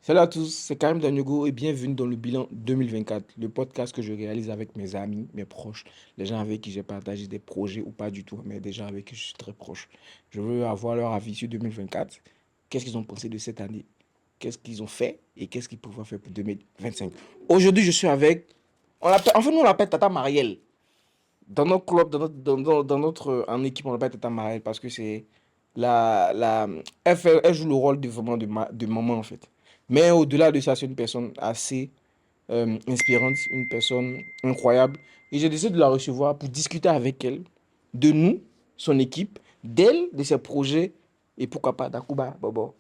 Salut à tous, c'est Karim Daniego et bienvenue dans le bilan 2024, le podcast que je réalise avec mes amis, mes proches, les gens avec qui j'ai partagé des projets ou pas du tout, mais des gens avec qui je suis très proche. Je veux avoir leur avis sur 2024, qu'est-ce qu'ils ont pensé de cette année, qu'est-ce qu'ils ont fait et qu'est-ce qu'ils pourraient faire pour 2025. Aujourd'hui, je suis avec, nous on l'appelle Tata Marielle. Dans notre club, en équipe, on l'appelle Tata Marielle parce que c'est elle joue le rôle de vraiment de maman en fait. Mais au-delà de ça, c'est une personne assez inspirante, une personne incroyable. Et j'ai décidé de la recevoir pour discuter avec elle de nous, son équipe, d'elle, de ses projets et pourquoi pas d'Akuba Bobo.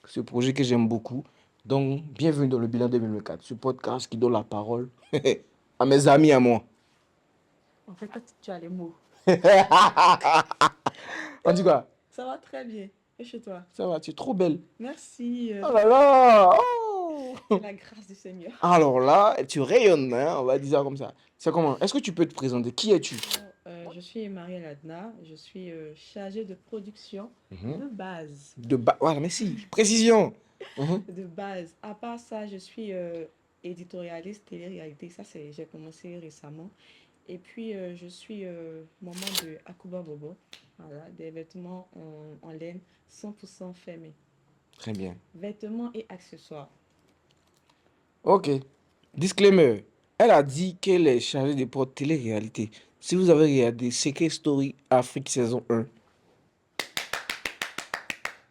Ce projet que j'aime beaucoup. Donc, bienvenue dans le bilan 2024, ce podcast qui donne la parole à mes amis, à moi. En fait, toi, tu as les mots. En tout cas, Ça va très bien. Et chez toi? ça va, tu es trop belle. Merci. Oh là là! Oh! C'est la grâce du Seigneur. Alors là, tu rayonnes, hein, on va dire ça comme ça. C'est comment? Est-ce que tu peux te présenter? Qui es-tu? Je suis Marielle Adna. Je suis chargée de production Mhm. de base. Voilà, merci. Précision. Mhm. De base. À part ça, je suis éditorialiste télé-réalité. Ça, j'ai commencé récemment. Et puis, je suis maman de Akuba Bobo. Voilà, des vêtements en laine 100% fermés. Très bien. Vêtements et accessoires. Ok. Disclaimer. Elle a dit qu'elle est chargée de prod télé-réalité. Si vous avez regardé Secret Story Afrique saison 1,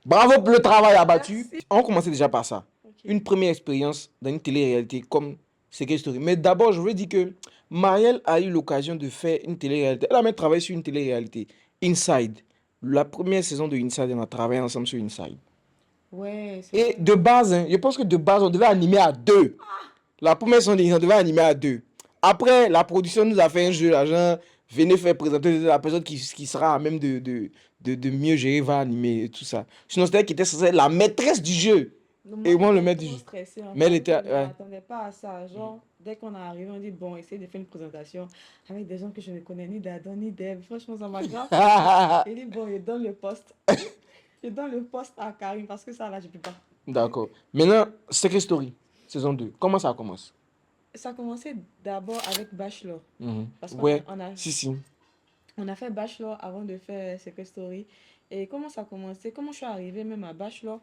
bravo pour le travail abattu. Merci. On commençait déjà par ça. Ok. Une première expérience dans une télé-réalité comme Secret Story. Mais d'abord, je veux dire que Marielle a eu l'occasion de faire une télé-réalité. Elle a même travaillé sur une télé-réalité. Inside. La première saison de Inside, on a travaillé ensemble sur Inside. Ouais, Et c'était. de base, hein, je pense que de base, on devait animer à deux. La première saison, on devait animer à deux. Après, la production nous a fait un jeu. L'agent, venez faire présenter la personne qui sera à même de mieux gérer, va animer et tout ça. Sinon, c'était elle qui était censée être la maîtresse du jeu. Non, Et moi, moi, le j'étais maître du trop jeu. stressée en Mais fait elle parce que était. je ne Ouais. m'attendais pas à ça. Genre, dès qu'on est arrivé, on dit bon, essaye de faire une présentation avec des gens que je ne connais ni d'Adam ni d'Eve. Franchement, ça m'a grave stressée. Il dit bon, il donne le poste. Il donne le poste à Karim parce que ça là, je peux pas. D'accord. Maintenant, Secret Story, saison 2. Comment ça commence? Ça a commencé d'abord avec Bachelor Mhm. parce qu'on a, Ouais, on a, si, si. on a fait Bachelor avant de faire Secret Story. Et comment ça a commencé? Comment je suis arrivée même à Bachelor?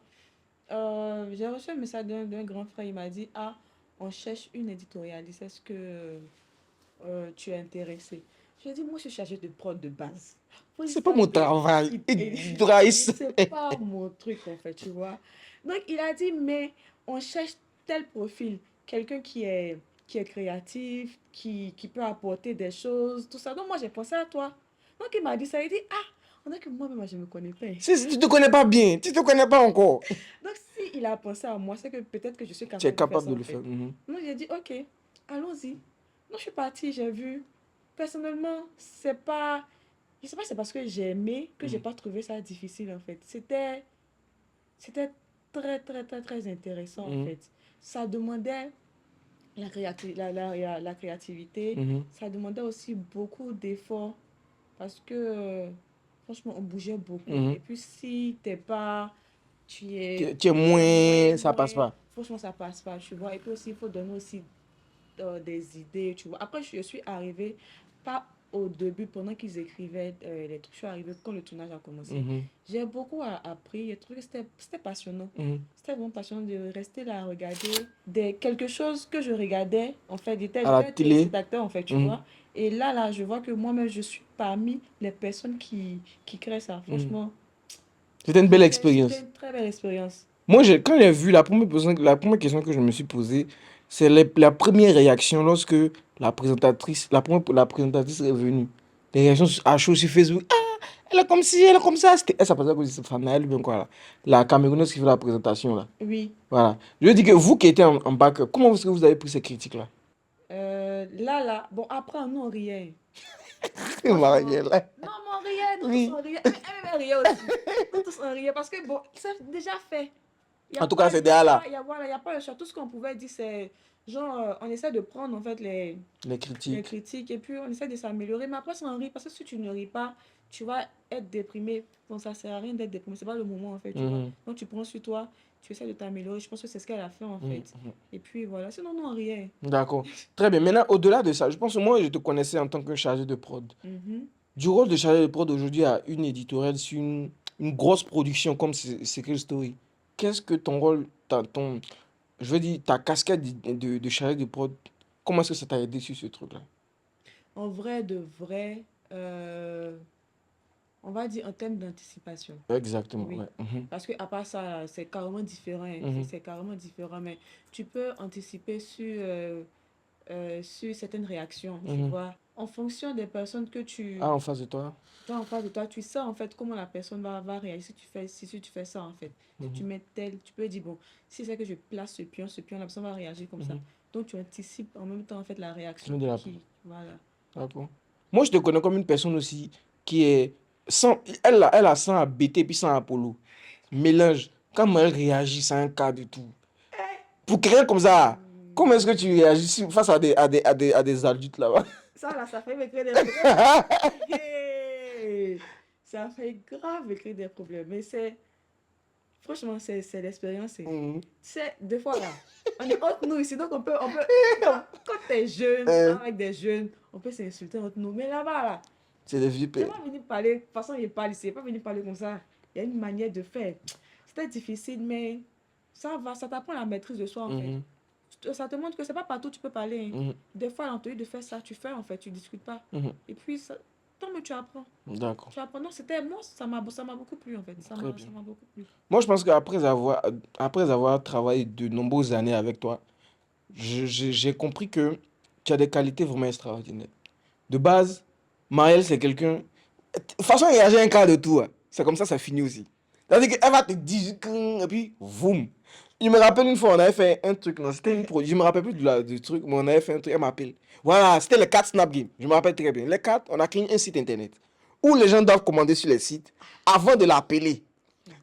J'ai reçu un message d'un grand frère. Il m'a dit, ah, on cherche une éditorialiste. Est-ce que tu es intéressé? J'ai dit, moi, je suis chargée de prod de base. C'est pas mon Freestyle travail. et Bryce. c'est pas mon truc, en fait, tu vois. Donc, il a dit, mais on cherche tel profil. Quelqu'un qui est créatif, qui peut apporter des choses, tout ça. Donc, moi, j'ai pensé à toi. Donc, il m'a dit ça. Il dit, ah, on a que moi-même, je ne me connais pas. Si tu te connais pas bien, tu te connais pas encore. Donc, si il a pensé à moi, c'est que peut-être que je suis Tu es capable de faire capable ça, de en le faire. fait. Mhm. Moi, j'ai dit, ok, allons-y. Donc, je suis partie, j'ai vu. Personnellement, c'est pas. Je sais pas, c'est parce que j'ai aimé que j'ai Mhm. pas trouvé ça difficile, en fait. C'était très, très, très, très intéressant, en Mhm. fait. Ça demandait la créativité. Mhm. Ça demandait aussi beaucoup d'efforts parce que, franchement, on bougeait beaucoup. Mhm. Et puis, si t'es pas Tu es moins, ça passe moins, pas. franchement, ça passe pas, tu vois. Et puis aussi, il faut donner aussi des idées, tu vois. Après, je suis arrivée, pas au début, pendant qu'ils écrivaient les trucs, je suis arrivée quand le tournage a commencé. Mhm. J'ai beaucoup appris, j'ai trouvé que c'était passionnant. Mhm. C'était vraiment passionnant de rester là à regarder quelque chose que je regardais, en fait, À la j'étais télé. téléspectateur, en fait, tu Mhm. vois. Et là, je vois que moi-même, je suis parmi les personnes qui créent ça. Mhm. Franchement, C'était une belle c'était expérience. une très belle expérience. Moi, quand j'ai vu la première question que je me suis posée, c'est la première réaction lorsque la présentatrice est venue. Les réactions à chaud sur Facebook. Ah, elle est comme ci, elle est comme ça. Elle s'appelle à cause de cette femme-là, elle ou bien quoi là. La Camerounaise qui fait la présentation là. Oui. Voilà. Je veux dire que vous qui étiez en bac, comment est-ce que vous avez pris ces critiques-là? Bon, après, nous, on riait. Franchement. Marielle. Non, mais on riait, nous tous Oui. on riait. Elle riait aussi. Nous tous on riait parce que, bon, c'est déjà fait. Il n'y a En tout cas, pas, c'est il y a déjà pas, là. il y a, voilà, il y a pas le choix. Tout ce qu'on pouvait dire, c'est genre, on essaie de prendre en fait Les les critiques. critiques et puis on essaie de s'améliorer. Mais après, on rit parce que si tu ne ris pas, tu vas être déprimé. Bon, ça sert à rien d'être déprimé. C'est pas le moment en fait, tu vois. Mhm. Donc, tu prends sur toi. tu essaies de t'améliorer. Je pense que c'est ce qu'elle a fait en Mhm, fait. mhm. Et puis voilà, sinon, non, rien. D'accord. Très bien. Maintenant, au-delà de ça, je pense que moi, je te connaissais en tant que chargé de prod. Mhm. Du rôle de chargé de prod aujourd'hui à une éditoriale sur une grosse production comme Secret Story, qu'est-ce que ton rôle, je veux dire, ta casquette de chargé de prod, comment est-ce que ça t'a aidé sur ce truc-là? En vrai, de vrai, euh, on va dire en termes d'anticipation. Exactement, Oui. ouais. Mhm, Parce que à part ça, c'est carrément différent, hein. C'est mhm, c'est carrément différent. Mais tu peux anticiper sur certaines réactions, tu mhm. vois. En fonction des personnes que tu Ah, en face de toi? as en face de toi, tu sais en fait comment la personne va réagir si tu fais ça en fait. Si tu Mhm, mets tel, tu peux dire, bon, si c'est que je place ce pion, la personne va réagir comme ça. mhm. Donc tu anticipes en même temps en fait la réaction De la- qui, voilà. D'accord. Moi, je te connais comme une personne aussi qui est sans, elle a sans à BT puis sans Apollo. Mélange. Quand elle réagit, c'est un cas de tout. Pour quelqu'un comme ça, comment est-ce que tu réagis face à des adultes là-bas? Ça là, ça fait me créer des problèmes. Hey! Ça fait grave me créer des problèmes. Mais c'est, franchement, c'est l'expérience, hein. Mhm. C'est, des fois là, on est entre nous ici, donc quand t'es jeune, tu Euh, parles avec des jeunes, on peut s'insulter entre nous. Mais là-bas, là, c'est des vieux j'ai pères. pas venu parler, de toute façon, il parle ici, il pas venu parler comme ça. Il y a une manière de faire. C'était difficile, mais ça va, ça t'apprend la maîtrise de soi, en fait. Mhm, Ça te montre que c'est pas partout que tu peux parler, hein. mhm, Des fois, on te dit de faire ça, tu fais, en fait, tu discutes pas. mhm. Et puis, tant que tu apprends. D'accord. Tu apprends. Non, c'était, moi, ça m'a beaucoup plu, en fait. Très bien. Ça m'a beaucoup plu. Moi, je pense qu'après avoir travaillé de nombreuses années avec toi, j'ai compris que tu as des qualités vraiment extraordinaires. De base, Maëlle, c'est quelqu'un. De toute façon, il y a un cas de tout, hein. C'est comme ça finit aussi. C'est-à-dire qu'elle va te dire, et puis, voum. Je me rappelle une fois, on avait fait un truc, non, c'était une produit, je me rappelle plus du truc, mais on avait fait un truc, elle m'appelle. Voilà, c'était le 4 Snap Game, je me rappelle très bien. Les 4, on a créé un site internet où les gens doivent commander sur les sites avant de l'appeler.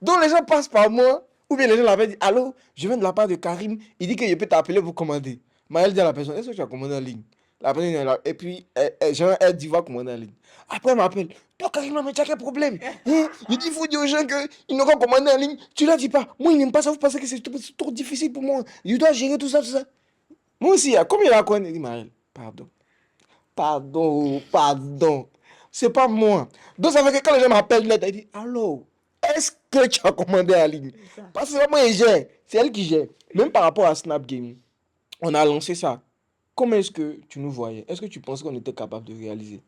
Donc les gens passent par moi, ou bien les gens l'appellent, disent, allô, je viens de la part de Karim, il dit que je peux t'appeler pour commander. Maëlle dit à la personne, est-ce que tu as commandé en ligne? La personne est là, et puis elle dit, va commander en ligne. Après, elle m'appelle, toi Karim, mais tu as quel problème? Hein? Je dis, il faut dire aux gens qu'ils n'auront commandé en ligne. Tu ne leur dis pas, moi, ils n'aiment pas ça, vous pensez que c'est trop difficile pour moi. Je dois gérer tout ça, tout ça. Moi aussi, comme il a connu, il dit, Maëlle, pardon. Pardon, pardon. C'est pas moi. Donc ça fait que quand les gens m'appellent, ils disent, allô, est-ce que tu as commandé en ligne? C'est ça. Parce que c'est pas moi qui gère, c'est elle qui gère. Même par rapport à Snap Game, on a lancé ça. Comment est-ce que tu nous voyais? Est-ce que tu pensais qu'on était capable de réaliser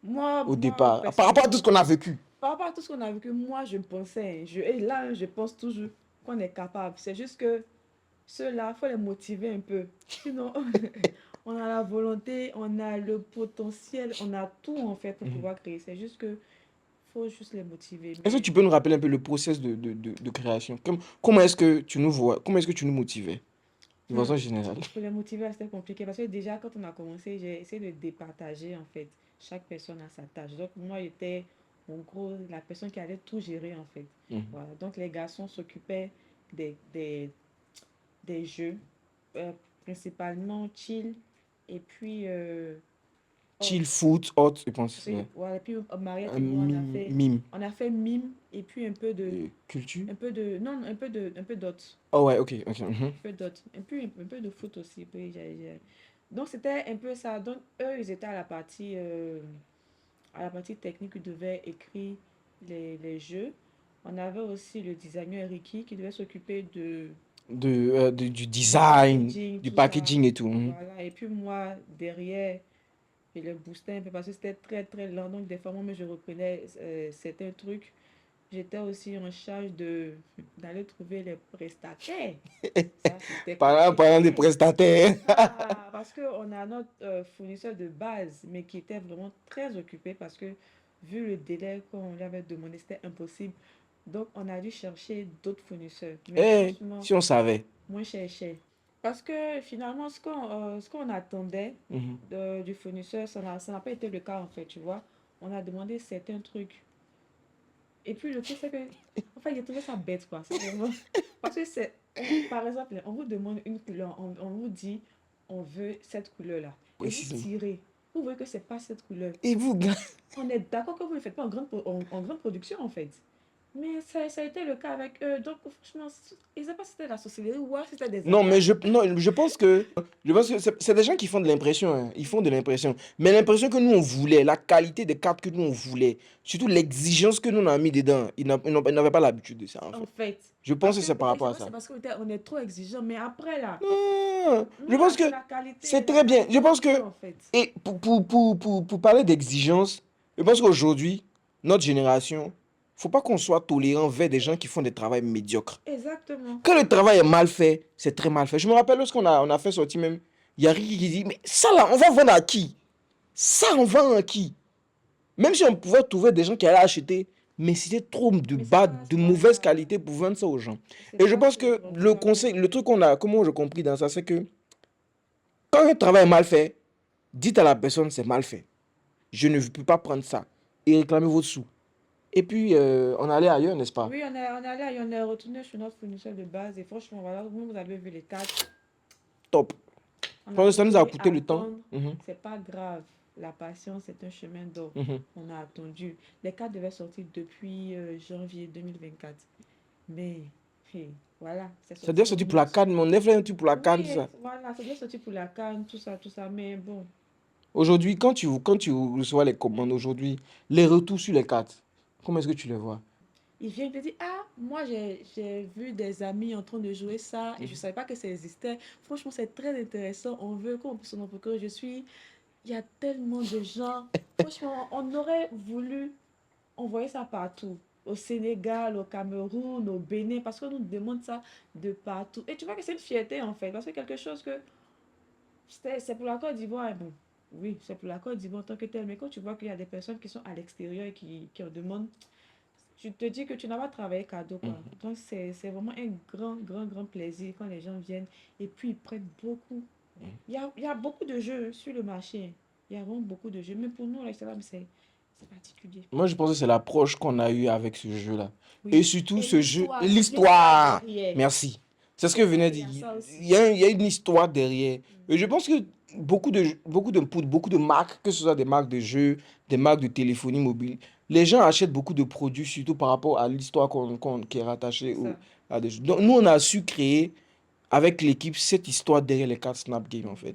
au Moi, départ, par rapport à tout ce personnellement, qu'on a vécu? par rapport à tout ce qu'on a vécu, moi, je pensais, hein, et là, je pense toujours qu'on est capable. C'est juste que ceux-là, il faut les motiver un peu. Sinon, on a la volonté, on a le potentiel, on a tout en fait pour Mhm. pouvoir créer. C'est juste que faut juste les motiver. Est-ce que Mais tu peux nous rappeler un peu le process de création? Comment est-ce que tu nous vois? Comment est-ce que tu nous motivais? De hmm, façon générale. pour les motiver, c'était compliqué parce que déjà, quand on a commencé, j'ai essayé de départager en fait. Chaque personne a sa tâche. Donc, moi, j'étais en gros la personne qui allait tout gérer en fait. Mhm. Voilà. Donc, les garçons s'occupaient des, des, des jeux, euh, principalement chill. Et puis, oh, Chill foot, hot, je pense. Ouais. voilà, puis Mariette et moi, Mime. on a fait mime et puis Culture? non, un peu d'autres. Oh ouais, ok, ok. Mhm. Un peu d'autres. Et puis un peu de foot aussi. Puis donc c'était un peu ça. Donc eux, ils étaient à la partie technique, ils devaient écrire les jeux. On avait aussi le designer Ricky qui devait s'occuper Du du design, packaging, du tout ça. packaging et tout. Mhm. Voilà. Et puis moi, derrière, je le boostais un peu parce que c'était très très lent. Donc des fois, moi, je reprenais certains trucs. J'étais aussi en charge d'aller trouver les prestataires. Ça, c'était Parlant des compliqué. prestataires. Ah, parce qu'on a notre fournisseur de base, mais qui était vraiment très occupé parce que vu le délai qu'on lui avait demandé, c'était impossible. Donc, on a dû chercher d'autres fournisseurs. Mais Eh, franchement, si on savait. moins cher. Parce que finalement, ce qu'on attendait Mhm. du fournisseur, ça n'a pas été le cas en fait, tu vois. On a demandé certains trucs. Et puis le truc, c'est que, enfin, j'ai trouvé ça bête, quoi. C'est vraiment. Parce que par exemple, on vous demande une couleur, on vous dit, on veut cette couleur-là. Et vous Précisément. tirez. Vous voyez que c'est pas cette couleur. Et vous, gars? On est d'accord que vous ne le faites pas en grande production, en fait. Mais ça a été le cas avec eux. Donc, franchement, je ne sais pas si c'était la sorcellerie ou alors si c'était des Non, attaques. mais non, je pense que c'est des gens qui font de l'impression, hein. Ils font de l'impression. Mais l'impression que nous, on voulait, la qualité des cartes que nous, on voulait, surtout l'exigence que nous, on a mis dedans, ils n'avaient pas l'habitude de ça, en En fait. fait. Je pense Parce que que c'est par rapport à c'est ça. parce on est trop exigeant. Mais après, là, Non, je nous, là, pense que c'est c'est la très bien. Je qualité pense qu'on veut, que, en fait. et pour parler d'exigence, je pense qu'aujourd'hui, notre génération, faut pas qu'on soit tolérant vers des gens qui font des travaux médiocres. Exactement. Quand le travail est mal fait, c'est très mal fait. Je me rappelle lorsqu'on a fait sortir même, il y a Ricky qui dit, mais ça là, on va vendre à qui? Ça, on vend à qui? Même si on pouvait trouver des gens qui allaient acheter, mais c'était trop Mais de mauvaise qualité pour vendre ça aux gens. c'est Et je pas pense ce que dont tu le vas conseil, le consommer. truc qu'on a, comment j'ai compris dans ça, c'est que quand un travail est mal fait, dites à la personne c'est mal fait. Je ne peux pas prendre ça. Et réclamez votre sous. Et puis, on allait ailleurs, n'est-ce pas? Oui, on est allé, on est retourné sur notre fournisseur de base. Et franchement, voilà, vous avez vu les cartes. Top. On a Parce que ça nous a préféré coûté le temps. attendre. Mhm, C'est pas grave. La patience est un chemin d'or. mhm. On a attendu. Les cartes devaient sortir depuis janvier 2024. Mais voilà, c'est Ça doit sorti en sortir pour la août. canne, mon effet un truc pour la canne, tout Oui, ça. voilà, c'est bien sorti pour la canne, tout ça. Mais bon, Aujourd'hui, quand tu reçois les commandes aujourd'hui, les retours sur les cartes, comment est-ce que tu les vois? il vient te dire, ah, moi j'ai vu des amis en train de jouer ça et je Mhm. savais pas que ça existait. Franchement, c'est très intéressant. On veut qu'on puisse en procurer. Il y a tellement de gens. Franchement, on aurait voulu envoyer ça partout. Au Sénégal, au Cameroun, au Bénin, parce qu'on nous demande ça de partout. Et tu vois que c'est une fierté en fait, parce que quelque chose que c'est pour la Côte d'Ivoire, bon, oui, c'est pour la Côte d'Ivoire en tant que tel, mais quand tu vois qu'il y a des personnes qui sont à l'extérieur et qui en demandent, tu te dis que tu n'as pas travaillé cadeau, quoi. Mhm. Donc, c'est vraiment un grand plaisir quand les gens viennent et puis ils prennent beaucoup. Il y a beaucoup de jeux sur le marché. Il y a vraiment beaucoup de jeux. Mais pour nous, là, c'est particulier. Moi, je pense que c'est l'approche qu'on a eue avec ce jeu-là. Et Oui. surtout Et ce jeu, l'histoire l'histoire. derrière. Merci. C'est ce que C'est je vrai venais de qu'il y a dire. ça Il aussi. y a, il y a une histoire derrière. Et je pense que beaucoup de marques, que ce soit des marques de jeux, des marques de téléphonie mobile, les gens achètent beaucoup de produits, surtout par rapport à l'histoire qui est C'est rattachée ça. à des jeux. Donc, nous, on a su créer avec l'équipe cette histoire derrière les cartes Snap Game, en fait.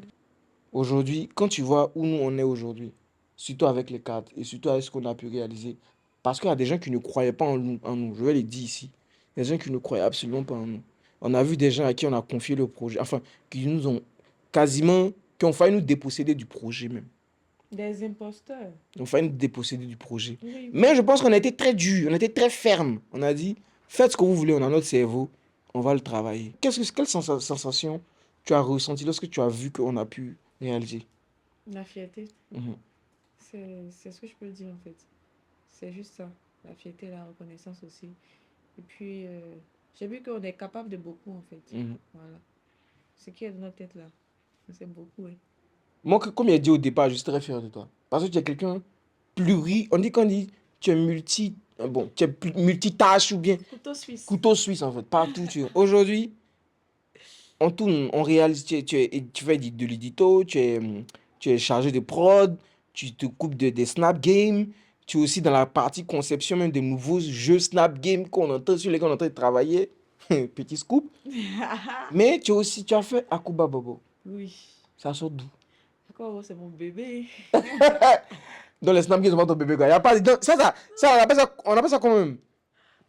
Aujourd'hui, quand tu vois où nous on est aujourd'hui, surtout avec les cartes et surtout avec ce qu'on a pu réaliser, parce qu'il y a des gens qui ne croyaient pas en nous, je vais le dire ici. Il y a des gens qui ne croyaient absolument pas en nous. On a vu des gens à qui on a confié le projet, enfin, qui nous ont quasiment, qui ont failli nous déposséder du projet même. Des imposteurs. Ils ont failli nous déposséder du projet. Oui, oui. Mais je pense qu'on a été très dur, on a été très ferme. On a dit, faites ce que vous voulez, on a notre cerveau, on va le travailler. Quelle sensation tu as ressenti lorsque tu as vu qu'on a pu réaliser? La fierté. Mhm. C'est ce que je peux dire en fait. C'est juste ça. La fierté, la reconnaissance aussi. Et puis, j'ai vu qu'on est capable de beaucoup en fait. Mhm. Voilà. Ce qui est dans notre tête là. C'est beaucoup, oui. Moi, comme il a dit au départ, je suis très fier de toi. Parce que tu es quelqu'un on dit qu'on dit, tu es bon, tu es multitâche ou bien Couteau suisse. couteau suisse en fait, partout Aujourd'hui, on tourne, on réalise, tu fais de l'édito, tu es chargé de prod, tu te coupes des Snap Games, tu es aussi dans la partie conception même des nouveaux jeux Snap Games sur lesquels on est en train de travailler. Petit scoop. Mais tu as fait Akuba Bobo. Oui. Ça sort d'où? D'accord, c'est mon bébé. Dans les Snap Games, on va ton bébé, quoi. Y a pas, on appelle ça quand même.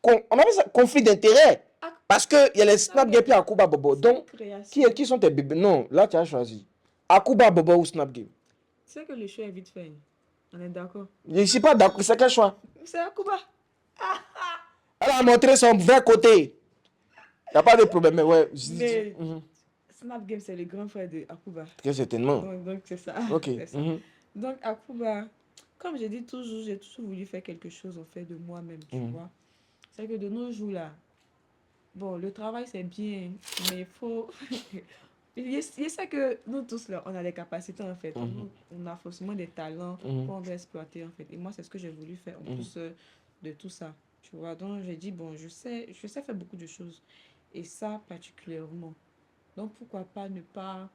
On appelle ça conflit d'intérêt. Ah, Parce qu'il y a les Snap Snap Games Game, et Akuba Bobo. c'est une Donc, création. qui sont tes bébés? Non, là, tu as choisi. Akuba Bobo ou Snap Game. C'est que le choix est vite fait. On est d'accord. Je ne suis pas d'accord. C'est quel choix? C'est Akuba. Elle a montré son vrai côté. Il n'y a pas de problème. Mais ouais, Mais mhm. Snap Game, c'est le grand frère de Akuba. Très certainement. Donc c'est ça. Ok. C'est ça. Mhm, Donc Akuba, comme je dis toujours, j'ai toujours voulu faire quelque chose en fait de moi-même, tu mhm, vois. C'est que de nos jours là, bon, le travail c'est bien, mais il faut. Je sais que nous tous là, on a des capacités en fait. mhm, On a forcément des talents mhm, qu'on doit exploiter en fait. Et moi, c'est ce que j'ai voulu faire en mhm. plus de tout ça. Tu vois, donc j'ai dit, bon, je sais faire beaucoup de choses. Et ça particulièrement. Donc pourquoi pas ne pas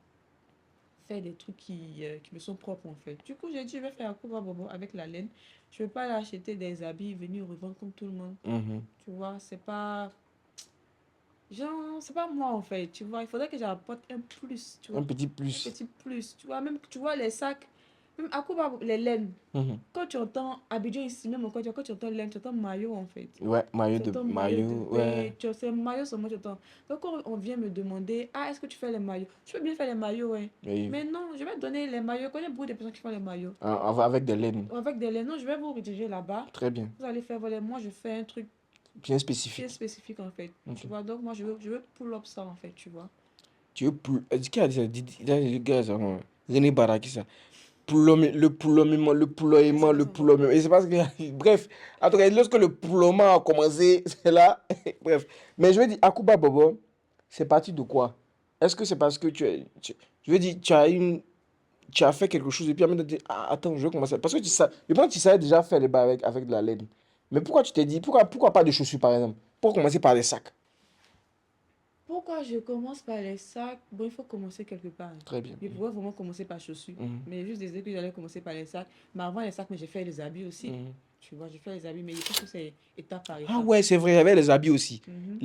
faire des trucs qui me sont propres en fait. Du coup, j'ai dit, je vais faire Akuba Bobo avec la laine. Je ne vais pas aller acheter des habits, venir revendre comme tout le monde. Mhm. Tu vois, c'est pas. Genre, c'est pas moi en fait. Tu vois, il faudrait que j'apporte un plus. Tu Un vois, petit un plus. petit plus. Tu vois, même, tu vois, les sacs. Même Akuba, les laines. Mhm. Quand tu entends Abidjan ici, même encore, quand tu entends laine, tu entends maillot en fait. Ouais, Tu entends maillot de maillot, ouais. bain, tu sais, maillot seulement, tu entends. Donc, quand on vient me demander, ah, est-ce que tu fais les maillots? Je peux bien faire les maillots, ouais. Oui. Mais non, je vais te donner les maillots. Je connais beaucoup de personnes qui font les maillots. Avec des laines. Avec des laines, non, je vais vous rediriger là-bas. Très bien. Vous allez faire, voilà, moi, je fais un truc Bien bien spécifique. spécifique en fait. Ok. Tu vois, donc moi, je veux pull up ça en fait, tu vois. Tu veux plus. Qui a dit ça? Le gars, ça, René Baraki, ça. Le C'est quoi son nom? ploiement. Et c'est parce que, bref, en tout cas, lorsque le ploiement a commencé, c'est là. Bref. Mais je veux dire, Akuba Bobo, c'est parti de quoi? Est-ce que c'est parce que je veux dire, tu as fait quelque chose et puis maintenant tu dis, ah, attends, je vais commencer. Parce que je pense que tu savais déjà faire les bas avec de la laine. Mais pourquoi tu t'es dit, pourquoi pas de chaussures par exemple? Pourquoi commencer par des sacs? Pourquoi je commence par les sacs? Bon, il faut commencer quelque part. Très bien. Je pourrais vraiment commencer par chaussures. Mhm. Mais juste des que j'allais commencer par les sacs. Mais avant les sacs, mais j'ai fait les habits aussi. Mhm. Tu vois, j'ai fait les habits, mais je pense que c'est étape par Ah étape. ouais, c'est vrai, il y avait les habits aussi. Mhm.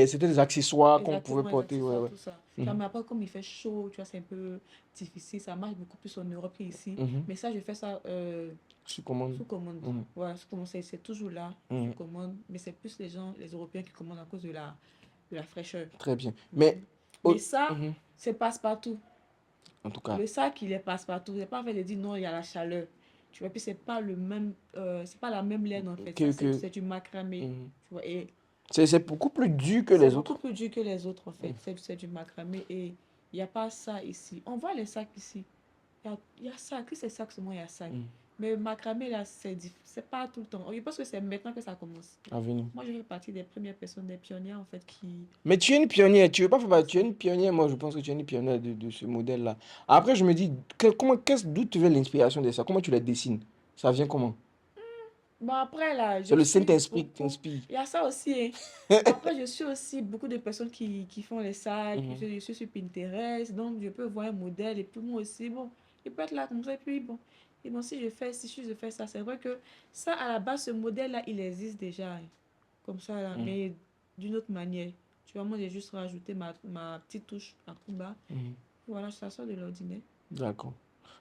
C'était des accessoires qu'on pouvait Exactement, les porter. Ouais, accessoires, ouais. tout ça. Tu vois, Mhm. mais après, comme il fait chaud, tu vois, c'est un peu difficile. Ça marche beaucoup plus en Europe qu'ici. Mhm. Mais ça, je fais ça Sous commande. sous commande. Mhm. Voilà, sous commande, c'est toujours là, sous Mhm. commande. Mais c'est plus les gens, les Européens qui commandent à cause de la fraîcheur. Très bien. Mais, Mhm. Mais oh, ça, mhm. c'est passe-partout. En tout cas, Le sac, il est passe-partout. C'est pas en fait de dire non, il y a la chaleur. Tu vois, puis c'est pas le même, c'est pas la même laine en fait. Ça, que, c'est que, c'est du macramé. mhm. Tu vois, et C'est beaucoup plus dur que c'est les beaucoup autres. plus dur que les autres en fait. Mhm. C'est du macramé et il n'y a pas ça ici. On voit les sacs ici. Il y a ça. Que c'est sac seulement, il y a sac. Mhm. Mais macramé là, c'est pas tout le temps. Je pense que c'est maintenant que ça commence. Avenue. Moi, je fais partie des premières personnes, des pionnières en fait Mais tu es une pionnière, tu veux pas faire font tu es ça. une pionnière, moi je pense que tu es une pionnière de ce modèle-là. Après, je me dis, d'où tu veux l'inspiration de ça? Comment tu la dessines? Ça vient comment? Bon, après, là, C'est je le suis Saint-Esprit qui beaucoup. t'inspire. Il y a ça aussi, hein. Après, je suis aussi beaucoup de personnes qui font les sacs. Mhm. Je suis sur Pinterest. Donc, je peux voir un modèle. Et puis, moi aussi, bon, il peut être là comme ça. Et puis, bon. Et bon, si je fais ça, c'est vrai que ça, à la base, ce modèle-là, il existe déjà, hein. Comme ça, là. Mhm. Mais d'une autre manière. Tu vois, moi, j'ai juste rajouté ma petite touche à Kuba. Mhm. Voilà, ça sort de l'ordinaire. D'accord.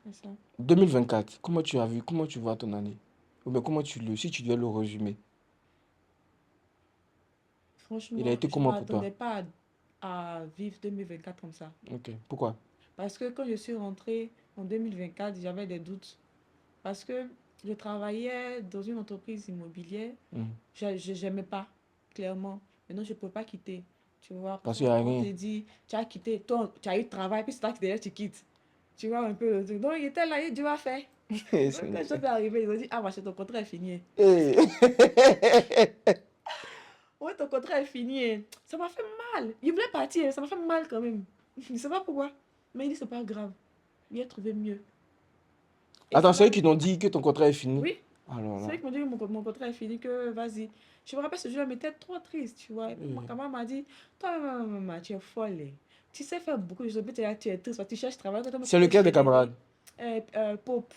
C'est ça. 2024, comment tu vois ton année? Ou bien si tu devais le résumer, il a Franchement, été je ne comment pour toi? m'attendais pas à vivre 2024 comme ça. Ok. Pourquoi? Parce que quand je suis rentrée en 2024, j'avais des doutes. Parce que je travaillais dans une entreprise immobilière. Mhm. J'aimais pas, clairement. Maintenant, je ne peux pas quitter. Tu vois, parce Parce qu'il n'y a qu'on te rien. dit, tu as quitté, toi, tu as eu travail, puis c'est toi qui derrière, tu quittes. Tu vois un peu le truc. Donc, il était là, il dit, tu vas faire. Donc, quand je suis arrivée, ils ont dit, ah, bah, ton contrat est fini. Hey. Ouais, ton contrat est fini. Ça m'a fait mal. Il voulait partir, ça m'a fait mal quand même. Je ne sais pas pourquoi. Mais il dit, c'est pas grave. Il a trouvé mieux. Et Attends, ça c'est eux m'a. qui t'ont dit que ton contrat est fini. Oui, Alors c'est là. vrai qu'ils m'ont dit que mon contrat est fini, que vas-y. Je me rappelle ce jour-là, mais t'es trop triste, tu vois. Et puis, ma euh, camarade m'a dit, toi, maman, tu es folle, hein. Tu sais faire beaucoup de choses, mais tu es triste, parce que tu cherches travail, que tu C'est peux lequel des générer. camarades? Pop,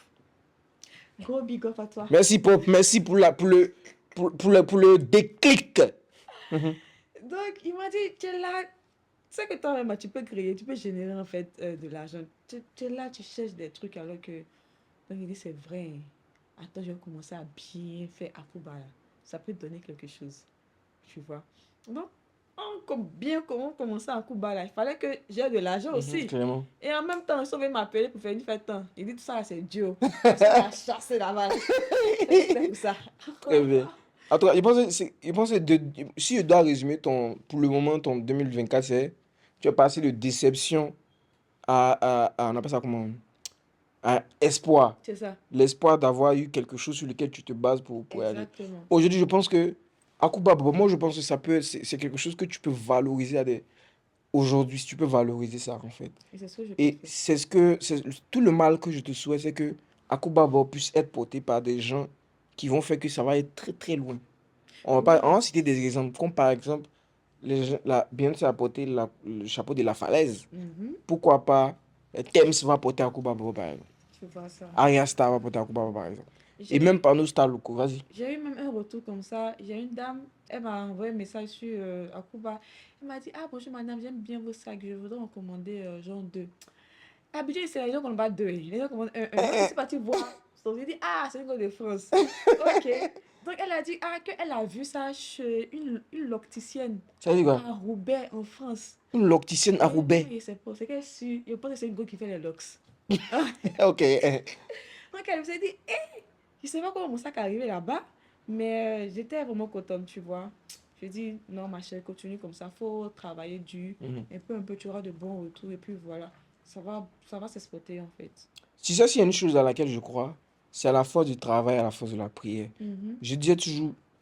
gros big up à toi. Merci Pop, merci pour le déclic. Mhm. Donc, il m'a dit, tu es là, tu sais que toi-même, tu peux créer, tu peux générer en fait de l'argent. Tu es là, tu cherches des trucs alors que. Donc, il dit, c'est vrai, hein. Attends, je vais commencer à bien faire Akuba, là. Ça peut te donner quelque chose. Tu vois. Donc, comment commencer à Cuba là, il fallait que j'ai de l'argent Mhm, aussi. clairement. Et en même temps, ils sont venus m'appeler pour faire une fête temps. Il dit tout ça, c'est Dieu. Parce qu'il m'a chassé là-bas. Donc, c'était pour ça. Très bien. En tout cas, si je dois résumer pour le moment, ton 2024, tu es passé de déception on appelle ça comment? À espoir. C'est ça. L'espoir d'avoir eu quelque chose sur lequel tu te bases pour y aller. Exactement. Aujourd'hui, je pense que, à Cuba, moi, je pense que c'est quelque chose que tu peux valoriser aujourd'hui, si tu peux valoriser ça, en fait. Et c'est ce que je peux Et faire. tout le mal que je te souhaite, c'est que Akuba puisse être porté par des gens qui vont faire que ça va être très très loin. On Oui. va citer des exemples, comme par exemple, Beyoncé a porté le chapeau de la falaise. Mhm. Pourquoi pas Thames va porter à Cuba, par exemple. Tu vois ça. Arya Star va porter à Cuba, par exemple. Et J'ai eu, même par nos stars locaux, vas-y. j'ai eu même un retour comme ça. J'ai une dame, elle m'a envoyé un message sur Akuba. Elle m'a dit, ah bonjour madame, j'aime bien vos sacs, je voudrais en commander genre deux. Habituellement, c'est les gens qu'on bat deux. Les gens commandent un. Donc, je suis partie voir. Donc, j'ai dit, ah, c'est une go de France. Ok. Donc, elle a dit, ah, qu'elle a vu ça chez une locticienne Ça veut dire quoi? à Roubaix, en France. Une locticienne à Et Roubaix. oui, c'est pour c'est qu'elle suit. Je pense que c'est une go qui fait les locks. Ok. Donc, elle s'est dit, eh, je sais pas comment mon sac est arrivé là-bas, mais j'étais vraiment contente, tu vois. Je dis, non, ma chère, continue comme ça. Faut travailler dur. Mhm. Un peu, tu auras de bons retours. Et puis voilà, ça va s'exploiter en fait. Tu sais, s'il y a une chose à laquelle je crois, c'est à la force du travail, à la force de la prière. Mhm. Je disais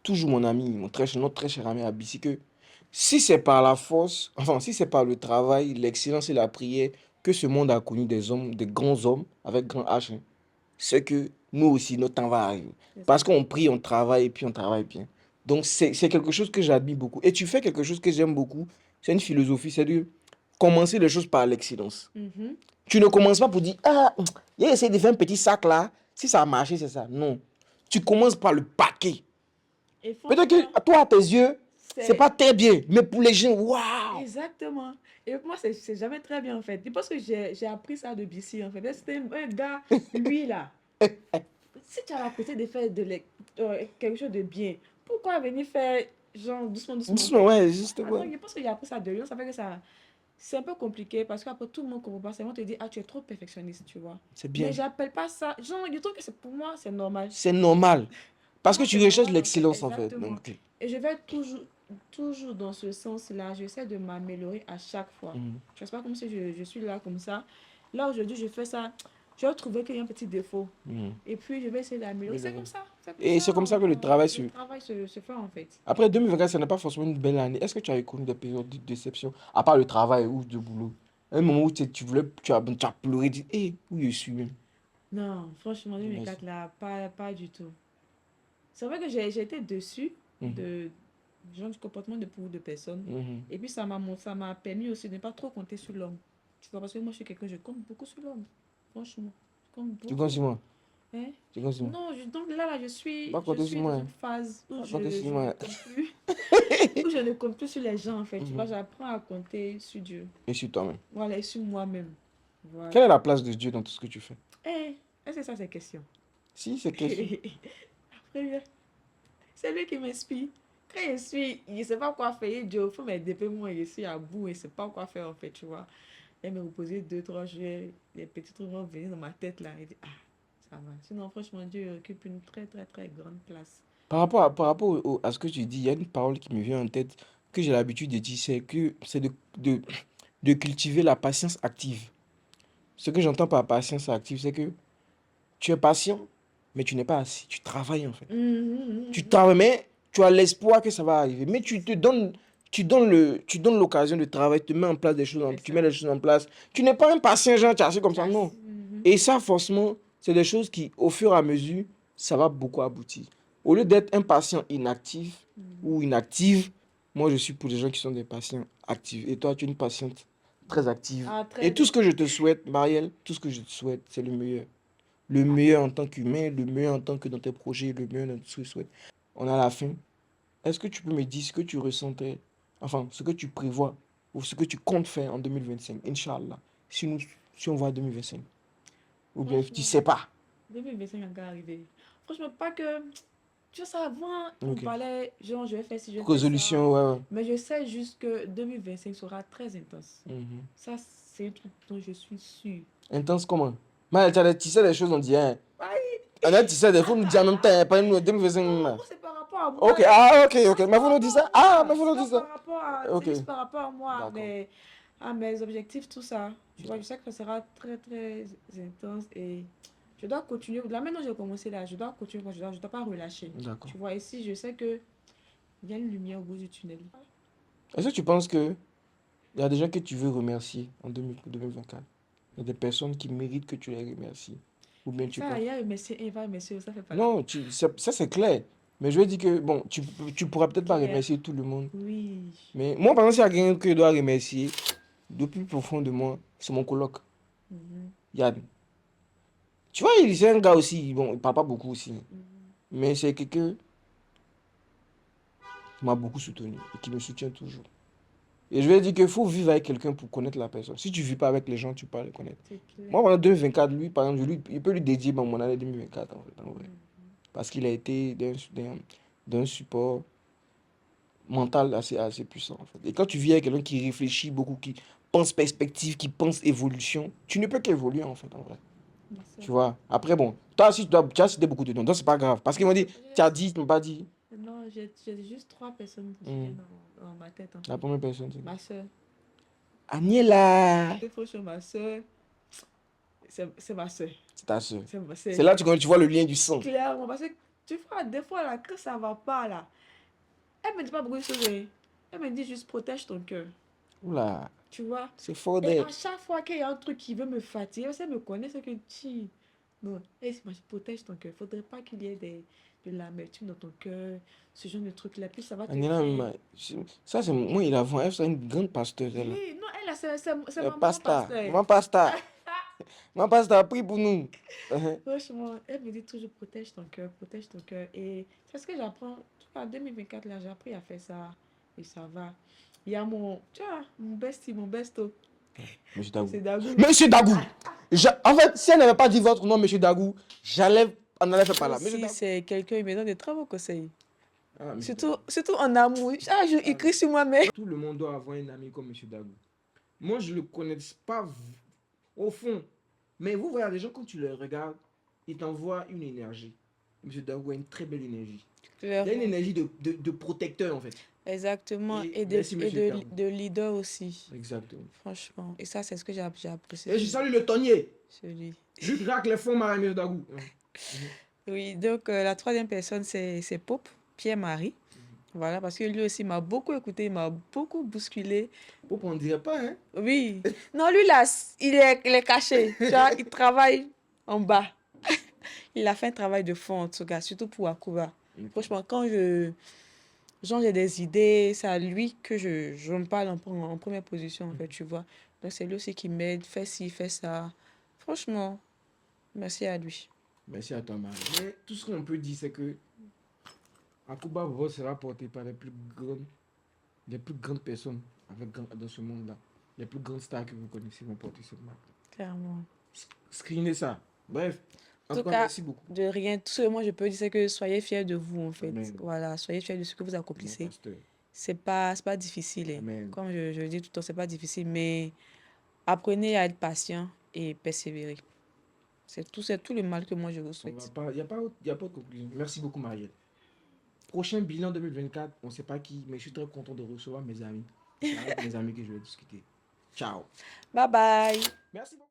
toujours mon ami, notre très cher ami Abissi, que si c'est par la force, enfin, si c'est par le travail, l'excellence et la prière que ce monde a connu des hommes, des grands hommes, avec grand H, hein, c'est que nous aussi, notre temps va arriver. C'est ça. Parce qu'on prie, on travaille et puis on travaille bien. Donc, c'est quelque chose que j'admire beaucoup. Et tu fais quelque chose que j'aime beaucoup. C'est une philosophie, c'est de commencer les choses par l'excellence. Mhm. Tu ne commences pas pour dire, ah, j'ai essayé de faire un petit sac là. Si ça a marché, c'est ça. Non. Tu commences par le paquet. Et Peut-être franchement, que toi, à tes yeux, c'est c'est pas très bien. Mais pour les gens, waouh! exactement. Et pour moi, c'est jamais très bien en fait. Je pense que j'ai appris ça de BC en fait. C'était un gars, lui là. Si tu as la possibilité de faire quelque chose de bien, pourquoi venir faire genre doucement, doucement en Doucement, fait? ouais, Ah, justement. donc, je pense que j'ai appris ça de lui. Ça fait que ça, c'est un peu compliqué parce qu'après tout le monde comprend pas. C'est vraiment te dire, ah, tu es trop perfectionniste, tu vois. C'est Mais bien. j'appelle pas ça. Genre, je trouve que c'est pour moi, c'est normal. C'est normal. Pour Parce que moi, tu c'est recherches normal en fait. l'excellence, en fait. Exactement. Donc, Et je vais toujours dans ce sens-là. J'essaie de m'améliorer à chaque fois. mhm, Je ne sais pas comme si je suis là comme ça. Là, aujourd'hui, je fais ça. Je vais trouver qu'il y a un petit défaut. mhm. Et puis, je vais essayer d'améliorer. Oui, c'est C'est vrai. comme ça. C'est comme Et ça. c'est comme ça que le travail se... Le travail se fait en fait. Après 2024, ce n'est pas forcément une belle année. Est-ce que tu as connu des périodes de déception, à part le travail ou de boulot? Un moment où tu voulais, tu as pleuré, tu dis, hé, où je suis même? Non, franchement, 2004 J'imagine. là, pas du tout. C'est vrai que j'ai été déçue Mhm, de, genre, du comportement de beaucoup de personnes. mhm. Et puis, ça m'a permis aussi de ne pas trop compter sur l'homme. Tu vois, parce que moi, je suis quelqu'un, je compte beaucoup sur l'homme. Franchement, je compte Tu comptes beaucoup. sur moi? Hein? Tu comptes sur moi? Non, donc là, Va je compter sur suis dans moi. une phase où Va compter sur je ne moi. compte plus, où je ne compte plus sur les gens, en fait. Tu vois, Mhm. j'apprends à compter sur Dieu. Et sur toi-même. Voilà, et sur moi-même. Quelle Voilà. est la place de Dieu dans tout ce que tu fais? Eh, est-ce que ça, c'est question? Si, c'est question. Après, c'est lui qui m'inspire. Quand je ne sais pas quoi faire, il dit, il faut m'aider, moi, je suis à bout, et je ne sais pas quoi faire, en fait, tu vois. Elle me reposer deux, trois jours, les petits trucs vont venir dans ma tête, là. Et dit, ah, ça va. Sinon, franchement, Dieu occupe une très, très, très grande place. À ce que tu dis, il y a une parole qui me vient en tête que j'ai l'habitude de dire, c'est de cultiver la patience active. Ce que j'entends par patience active, c'est que tu es patient, mais tu n'es pas assis. Tu travailles en fait. Tu travailles, mais tu as l'espoir que ça va arriver. Mais tu donnes l'occasion de travailler, tu mets en place des choses, C'est tu ça. mets des choses en place. Tu n'es pas un patient, genre, tu es assis comme ça, non. Et ça, forcément, c'est des choses qui, au fur et à mesure, ça va beaucoup aboutir. Au lieu d'être un patient inactif ou inactive, moi, je suis pour les gens qui sont des patients actifs. Et toi, tu es une patiente très active. Ah, Et très, tout ce très. que je te souhaite, Marielle, tout ce que je te souhaite, c'est le meilleur. Le meilleur en tant qu'humain, le meilleur en tant que dans tes projets, le meilleur dans tout ce que tu souhaites. On a la fin. Est-ce que tu peux me dire ce que tu ressentais, enfin, ce que tu prévois ou ce que tu comptes faire en 2025, Inch'Allah, si on voit 2025? Ou bien tu Franchement, sais pas. 2025 est encore arrivé. Franchement, pas que. Tu vois, ça, avant, on Ok. parlait, genre, je vais faire ci, je vais faire ça. Résolution, ouais, ouais. Mais je sais juste que 2025 sera très intense. Mhm. Ça, c'est un truc dont je suis sûre. Intense comment? Mais tu sais des choses, on dit, hein. Aïe! On a, tu sais, des fois, on nous dit en même temps, hein, pas nous, 2025. Non, Là. moi, c'est par rapport à moi. Ok, ah, ok, ok. C'est Mais par vous nous dites rapport ça? à Ah, mais moi. vous nous C'est dites pas ça? par rapport à. C'est Ok, juste par rapport à moi, d'accord. à mes objectifs, tout ça. Tu vois, je sais que ça sera très, très intense et je dois continuer. Là, maintenant, j'ai commencé là. Je dois continuer. Je dois pas relâcher. D'accord. Tu vois, ici, je sais que il y a une lumière au bout du tunnel. Est-ce que tu penses que il y a des gens que tu veux remercier en 2024? Il y a des personnes qui méritent que tu les remercies. Ou bien tu Ça, penses. il y a un monsieur Eva, monsieur, ça fait pas là. Non, ça c'est clair. Mais je veux dire que, bon, tu pourras peut-être pas Pierre, remercier tout le monde. oui. Mais moi, par exemple, s'il y a quelqu'un que je dois remercier, le plus profond de moi, c'est mon coloc. Mhm. Yann. Tu vois, c'est un gars aussi, bon, il parle pas beaucoup aussi. Mhm. Mais c'est quelqu'un qui m'a beaucoup soutenu et qui me soutient toujours. Et je vais dire qu'il faut vivre avec quelqu'un pour connaître la personne. Si tu vis pas avec les gens, tu peux pas les connaître. C'est Moi, clair. pendant 2024, lui, par exemple, il peut lui dédier mon année 2024, en fait, en vrai. Mhm. Parce qu'il a été d'un support mental assez puissant, en fait. Et quand tu vis avec quelqu'un qui réfléchit beaucoup, qui pense perspective, qui pense évolution, tu ne peux qu'évoluer, en fait, en vrai. Merci. Tu vois. Après, bon, toi aussi, tu as cité beaucoup de noms, donc c'est pas grave. Parce qu'ils m'ont dit, tu as dit, tu m'as pas dit. Non, j'ai juste trois personnes qui Hmm. viennent dans ma tête, en La fait. première personne, c'est Ma soeur. Agnella. Franchement, ma soeur, c'est ma soeur. C'est ta soeur. C'est C'est là que tu vois le lien du sang. clairement parce que tu vois, des fois, là, quand ça va pas, là, elle me dit pas beaucoup de choses, hein. Elle me dit juste protège ton cœur. Oula, Tu vois? c'est fort Et d'elle. à chaque fois qu'il y a un truc qui veut me fatiguer, parce qu'elle me connaît, c'est que tu. Non, elle dit, protège ton cœur. Faudrait pas qu'il y ait de l'amertume dans ton cœur, ce genre de truc-là. Puis ça va te Agnella, faire. ça c'est moi, il a avant. Elle, c'est une grande pasteur, elle. Oui, non, elle, là, c'est ma maman Pasta, pasteur. ma pasta, ma pasta, prie pour nous. Franchement, elle me dit toujours protège ton cœur, protège ton cœur. Et c'est ce que j'apprends. En tout cas, en 2024, là, j'ai appris à faire ça. Et ça va. Il y a tu vois, mon bestie, mon besto. Monsieur Et Dagou. c'est Dagou. Monsieur Dagou! En fait, si elle n'avait pas dit votre nom, Monsieur Dagou, on allait faire par là. Monsieur Aussi, Dagou. c'est quelqu'un qui me donne de très bons conseils. Ah, Monsieur Dagou. Surtout en amour. Ah, je Ah, écris sur moi, mais. tout le monde doit avoir un ami comme Monsieur Dagou. Moi, je ne le connais pas au fond. Mais vous voyez, les gens, quand tu les regardes, ils t'envoient une énergie. Monsieur Dagou a une très belle énergie. Il a une Clairement. énergie de protecteur, en fait. Exactement. Et merci, Monsieur Dagou. De leader aussi. Exactement. Franchement. Et ça, c'est ce que j'ai apprécié Et je salue le tonnier. chez lui. Lui qui racle les fonds marins, Monsieur Dagou. Oui, donc la troisième personne, c'est Pope, Pierre-Marie. Voilà, parce que lui aussi m'a beaucoup écouté, il m'a beaucoup bousculé. Pourquoi on ne dirait pas, hein? Oui. Non, lui là, il est caché. Tu vois, il travaille en bas. Il a fait un travail de fond, en tout cas, surtout pour Akuba. Franchement, quand genre, j'ai des idées, c'est à lui que je me parle en première position, en fait, tu vois. Donc, c'est lui aussi qui m'aide, fait ci, fait ça. Franchement, merci à lui. Merci à toi, Marie. Mais tout ce qu'on peut dire, c'est que Akuba Bobo sera porté par les plus grandes personnes dans ce monde-là. Les plus grandes stars que vous connaissez vont porter cette marque. Clairement. Screenez ça. Bref, en En tout tout cas, cas, merci beaucoup. de rien. Tout ce que moi je peux dire, c'est que soyez fiers de vous, en fait. Amen. Voilà, soyez fiers de ce que vous Mon accomplissez. pasteur. C'est pas difficile, hein. Amen. Comme je le dis tout le temps, c'est pas difficile, mais apprenez à être patient et persévérer. C'est tout le mal que moi je vous souhaite. Il y a pas de conclusion. Merci beaucoup, Marielle. Prochain bilan 2024, on ne sait pas qui, mais je suis très content de recevoir mes amis. C'est avec mes amis que je vais discuter. Ciao. Bye bye. Merci beaucoup.